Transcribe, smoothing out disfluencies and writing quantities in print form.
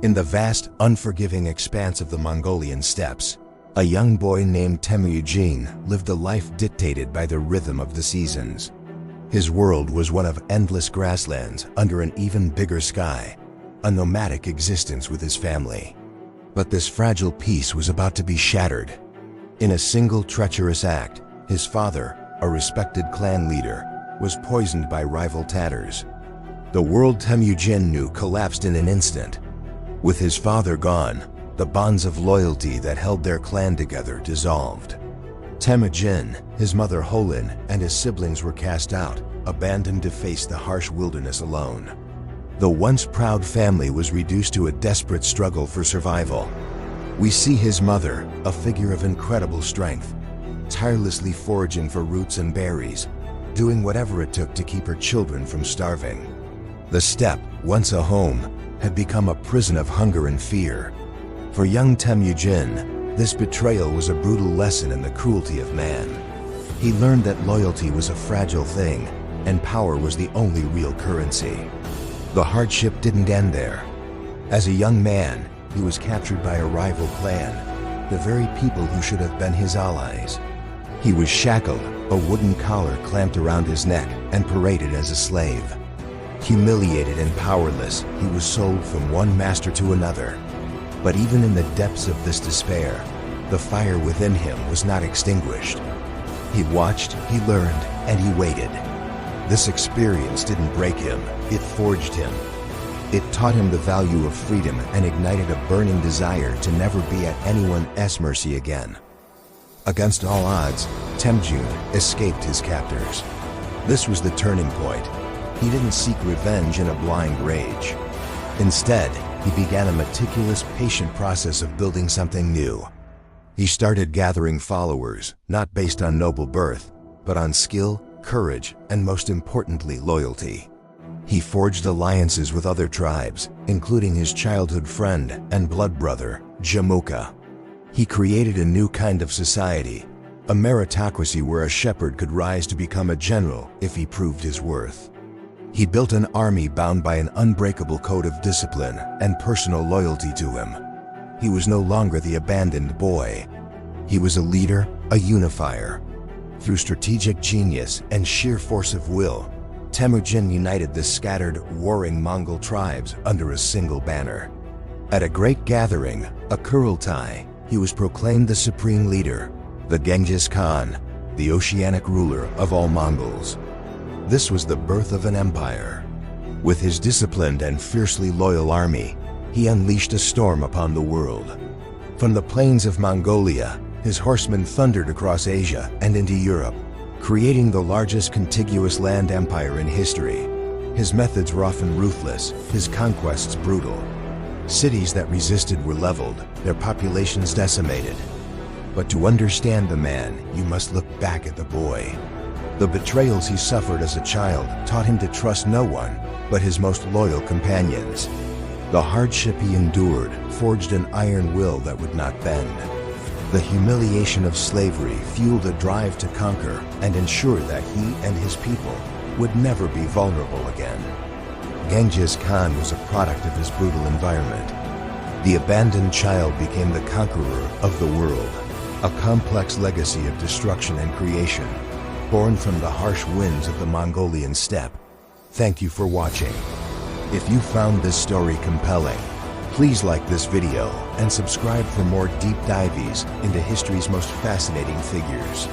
In the vast, unforgiving expanse of the Mongolian steppes, a young boy named Temüjin lived a life dictated by the rhythm of the seasons. His world was one of endless grasslands under an even bigger sky, a nomadic existence with his family. But this fragile peace was about to be shattered. In a single treacherous act, his father, a respected clan leader, was poisoned by rival Tatars. The world Temüjin knew collapsed in an instant. With his father gone, the bonds of loyalty that held their clan together dissolved. Temüjin, his mother Holin, and his siblings were cast out, abandoned to face the harsh wilderness alone. The once proud family was reduced to a desperate struggle for survival. We see his mother, a figure of incredible strength, tirelessly foraging for roots and berries, doing whatever it took to keep her children from starving. The steppe, once a home, had become a prison of hunger and fear. For young Temüjin, this betrayal was a brutal lesson in the cruelty of man. He learned that loyalty was a fragile thing, and power was the only real currency. The hardship didn't end there. As a young man, he was captured by a rival clan, the very people who should have been his allies. He was shackled, a wooden collar clamped around his neck, and paraded as a slave. Humiliated and powerless, he was sold from one master to another. But even in the depths of this despair, the fire within him was not extinguished. He watched, he learned, and he waited. This experience didn't break him, it forged him. It taught him the value of freedom and ignited a burning desire to never be at anyone else's mercy again. Against all odds, Temüjin escaped his captors. This was the turning point. He didn't seek revenge in a blind rage. Instead, he began a meticulous, patient process of building something new. He started gathering followers, not based on noble birth, but on skill, courage, and most importantly, loyalty. He forged alliances with other tribes, including his childhood friend and blood brother, Jamuka. He created a new kind of society, a meritocracy where a shepherd could rise to become a general if he proved his worth. He built an army bound by an unbreakable code of discipline and personal loyalty to him. He was no longer the abandoned boy. He was a leader, a unifier. Through strategic genius and sheer force of will, Temüjin united the scattered, warring Mongol tribes under a single banner. At a great gathering, a Kurultai, he was proclaimed the supreme leader, the Genghis Khan, the oceanic ruler of all Mongols. This was the birth of an empire. With his disciplined and fiercely loyal army, he unleashed a storm upon the world. From the plains of Mongolia, his horsemen thundered across Asia and into Europe, creating the largest contiguous land empire in history. His methods were often ruthless, his conquests brutal. Cities that resisted were leveled, their populations decimated. But to understand the man, you must look back at the boy. The betrayals he suffered as a child taught him to trust no one but his most loyal companions. The hardship he endured forged an iron will that would not bend. The humiliation of slavery fueled a drive to conquer and ensure that he and his people would never be vulnerable again. Genghis Khan was a product of his brutal environment. The abandoned child became the conqueror of the world, a complex legacy of destruction and creation, born from the harsh winds of the Mongolian steppe. Thank you for watching. If you found this story compelling, please like this video and subscribe for more deep dives into history's most fascinating figures.